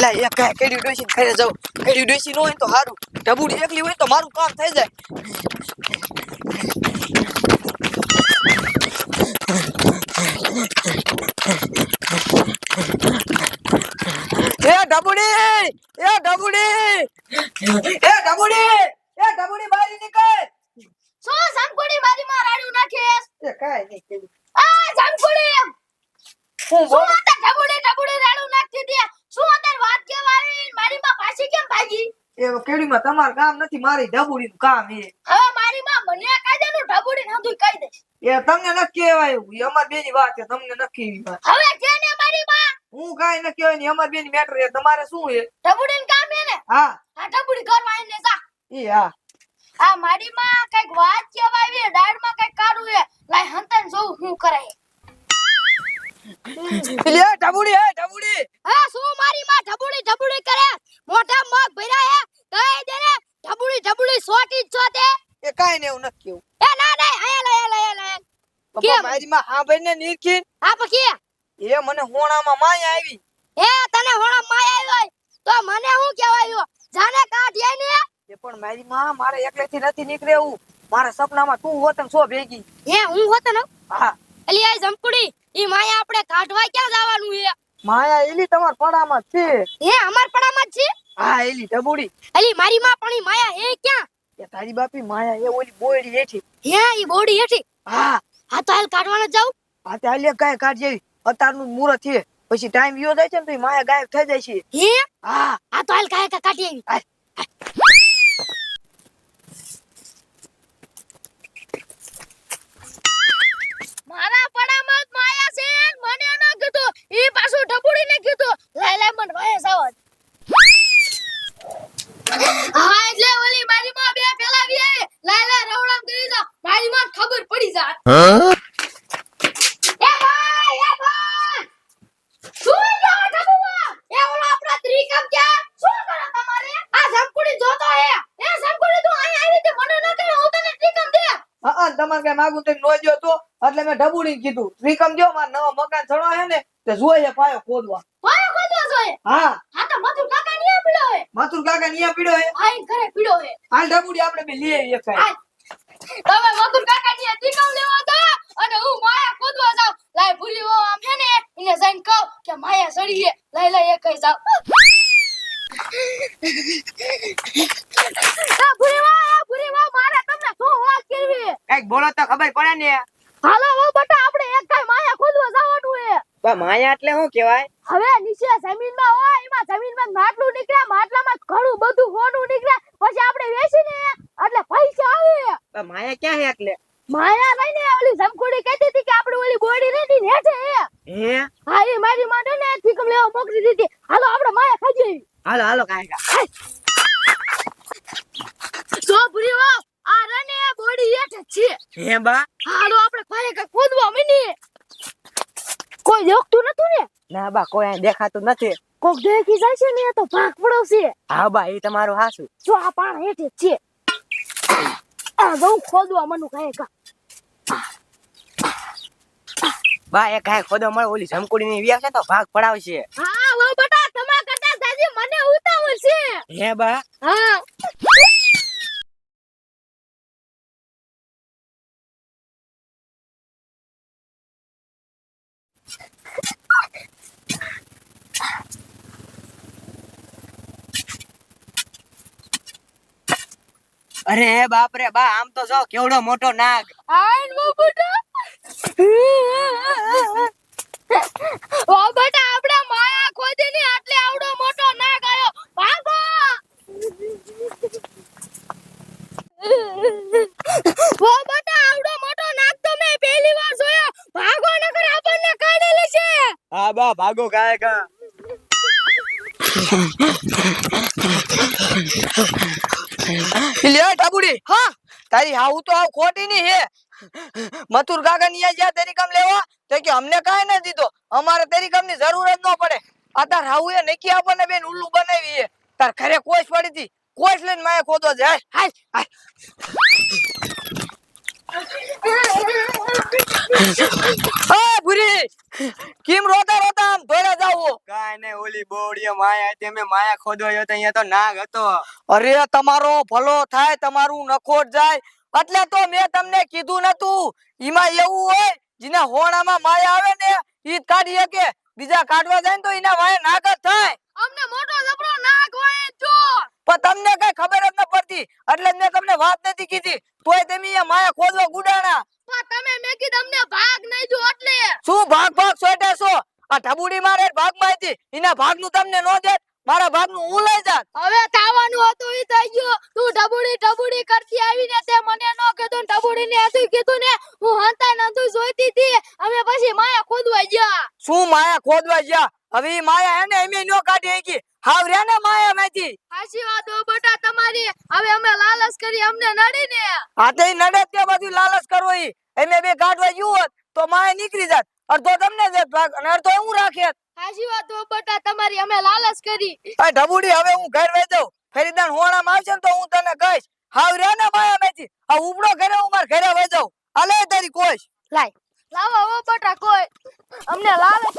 લા એક કેડી ડોસી ઘરે જાવ. કેડી ડોસી નો હોય તો હારું. ઢબુડી એકલી હોય તો મારું કામ થઈ જાય. એ ઢબુડી, એ ઢબુડી, એ ઢબુડી, એ ઢબુડી બહાર નીકળ. શું જમકુડી મારી માં રાડ્યું નાખેસ? એ કાઈ નહીં કેડી. આ જમકુડી હું શું હતા ઢબુડી રાડ્યું નાખતી દે? શું અત્યારે વાત કેવા આવી મારી માં પાછી કેમ ભાગી? એ કેડીમાં તમારું કામ નથી, મારી ઢબુડીનું કામ છે. હવે મારી માં મને કાયદાનું ઢબુડી નતું કહી દે. એ તમને ન કહેવાય એવું. અમાર બેની વાત છે, તમને ન કહેવી વાત. હવે જેને મારી માં હું કાઈ ન કહેવાય ની. અમાર બેની મેટર છે. તમારે શું છે? ઢબુડીનું કામ હે ને? હા આ ઢબુડી ઘરમાં આવીને જા. ઈ હા. આ મારી માં કઈક વાત કેવા આવી દાડમાં કઈક કાઢું હે. લાય હંતન જોઉં શું કરે. લે ઢબુડી, એ ઢબુડી. હા શું મારી માં ઢબુડી કરે? મોઢા મગ ભર્યા હે કહી દે ને ઢબુડી સોટી જ છો તે. એ કાઈ ને એવું ન કેવું. એ ના આયા પપ્પા મારી માં હા ભાઈ ને નીરખી. આ પકી એ મને હોણામાં માયા આવી. એ તને હોણા માય આવ્યો તો મને હું કહેવાયો જાને કાઢ્યા ને. એ પણ મારી માં મારે એકલેથી નથી નીકળે એવું. મારા સપનામાં તું હોત ને સો ભેગી. હે હું હોત ને? હા એલી આ જમકુડી ઈ માયા આપણે કાઢવા ક્યાં જવાનું હે? માયા એલી તમાર પડામાં જ છે. હે અમાર પડામાં જ છે? હા એલી ઢબુડી. એલી મારી માં પણ ઈ માયા હે ક્યાં? એ તારી બાપી માયા એ ઓલી બોયડી હેઠી. હે ઈ બોડી હેઠી? હા હા તો હાલ કાઢવાના જાવ. આ તે આલે કાય કાઢ જેવી અતારનું મુહૂર્ત છે. પછી ટાઈમ વિયો જાય છે ને તો ઈ માયા ગાયબ થઈ જાય છે. હે હા આ તો હાલ કાઢી આવી. હાલ. મારા પડામાં જ માયા છે મને ન કીધું ઈ પાછું ઢબુડીને કીધું લાય મને વાય સાવત. હા એટલે ઓલી મારી માં બે પેલા વી લાય રવળમ કરી દો મારી માં ખબર પડી જાત. એ ભાઈ શું જા ઢબુવા? એ ઓલા આપડા ત્રિકમ ક્યાં શું કરે તમારે? આ જમકુડી જોતો હે. એ જમકુડી તું અહીં આવી તે મને ન કહે હું તને ત્રિકમ દે. હા તમારે કઈ માગું તો નો જો તો એટલે મેં ઢબુડી કીધું. ત્રિકમ જો માર નવો મકાન ચડવા હે ને તે જોઈએ પાયો ખોદવા. પાયો ખોદવા જોઈએ? હા હા તો મથુર કાકા ની પીડો હે. માતુર કાકા નિયા પીડ્યો હે. આઈ ઘરે પીડો હે. હાલ ઢબુડી આપણે બે લઈ આવીએ કાઈ. તમે મથુર કાકા ની ત્રિકમ લેવા દો અને હું માયા ખોદવા જાવ. લાય ભૂલી હો આમ હે ને એને જઈને કહો કે માયા સડી હે. લાય એક કઈ જાવ. ભૂરી વા મારે તમને શું વાત કરવી? કઈક બોલો તો ખબર પડે ને. હાલો વો બટા આપણે એક કઈ માયા ખોદવા જવાનું હે. બા માયા એટલે શું કહેવાય? હવે નીચે જમીનમાં હોય એમાં જમીનમાં માટલું નીકળે માટલામાં ઘણું બધું સોનું નીકળે પછી આપણે વેચીને એટલે પૈસા આવે. બા માયા ક્યાં હે એટલે? માયા ભાઈ ને ઓલી જમખોડી કહેતી હતી કે આપણે ઓલી બોડી નથી ને હેઠે હે. હે હા એ મારી માં ને થીકમ લેવા મોકલી દીધી. હાલો આપણે માયા ખાઈ જઈએ. હાલો હાલો કાકા. જો ભૂરી વાવ આ રને બોડી હેઠે છે. હે બા હાલો આપણે ફરે કે ખોદવા મની. કોઈ દેખતું નતું ને? ના બા કોઈ અહીં દેખાતું નથી. કોક દેખી જાય છે ને તો ભાગ પડવશે. હા બા એ તમારું હાસું. જો આ પાણ હેઠે છે. આ જઉં ખોદવા મનું કહે કા. બા એ કાય ખોદો મળે ઓલી જમકુડી ની વિયા છે તો ભાગ પડાવશે. હા વો બટા તમા કરતા દાદી મને ઉતાવળ છે. હે બા હા અરે બાપ રે બા આમ તો જો કેવડો મોટો નાગ. આઈન વો બટા વો બટા આપણે માયા ખોદી ની એટલે આવડો મોટો નાગ આયો. ભાગો વો બટા આવડો મોટો નાગ તો મેં પહેલી વાર જોયો. ભાગો નકર આપણને કાઢી લેશે. હા બા ભાગો કાકા. લે ટાબુડી. હા તારી હાઉ તો આવ ખોટી ની હે. મથુર કાકા ની આયા તેરી કામ લેવા તો કે અમને કાઈ ન દીધો. અમારે તેરી કામ ની જરૂર જ ન પડે. આ તાર હાઉ એ નકી આપણને બેન ઉલ્લુ બનાવી હે. તાર ઘરે કોઈસ પડી હતી કોઈસ લઈને માયા ખોદો જાય. હાલ હાલ આ ભૂરી કેમ રોતા રોતા આમ ધોળા જાવ? કાઈ નઈ, ઓલી બોડીએ માયા હતી, મેં માયા ખોદવા ગયો તો અહીંયા તો નાગ હતો. અરે તમારો ભલો થાય, તમારું નખોટ જાય એટલે તો મેં તમને કીધું નતું. ઈમાં એવું હોય જેના હોણામાં માયા આવે ને ઈ જ કાઢી શકે, બીજા કાઢવા જાય ને તો એના વાય નાગ જ થાય. અમને મોટો જબરો નાગ હોય જો. પણ તમને કઈ ખબર જ ન પડતી એટલે જ મેં તમને વાત નથી કીધી, તોય તમે અહીંયા માયા ખોદવા ગુડાણા. પણ તમે મેં કીધું અમને ભાગ નહીં જો એટલે. શું ભાગ ભાગ સોટા છો? આ ઢબુડી મારે ભાગ માં હતી, એના ભાગનું તમને નો દેત, મારા ભાગનું હું લઈ જાત. હવે થાવાનું હતું ઈ થઈ ગયું. તું ઢબુડી કરતી આવીને તે મને નો કીધું, ઢબુડી ને હતું કીધું ને હું હંતા નતું જોઈતી હતી. અમે પછી માયા ખોદવા ગયા. શું માયા ખોદવા ગયા? હવે ઈ માયા એને એમે નો કાઢી શકી, હાવ રહ્યા ને માયા માંથી. સાચી વાત હો બટા તમારી. હવે અમે લાલચ કરી અમને નડી ને. આ તે નડે તે બધું લાલચ કરવો ઈ એમે બે કાઢવા ગયું હોત તો માયા નીકળી જાત, અડધો તમને દેત ભાગ અને અડધો હું રાખેત. સાચી વાત હો બટા તમારી. અમે લાલચ કરી. આ ઢબુડી હવે હું ઘર વઈ જાઉં, ફરીદાન હોણામાં આવશે ને તો હું તને કહીશ, હાવ રહ્યા ને માયા માંથી. આ ઉપડો ઘરે હું માર ઘરે વઈ જાઉં. આલે તારી કોઈ લાય લાવો હો બટા કોઈ. અમને લાલચ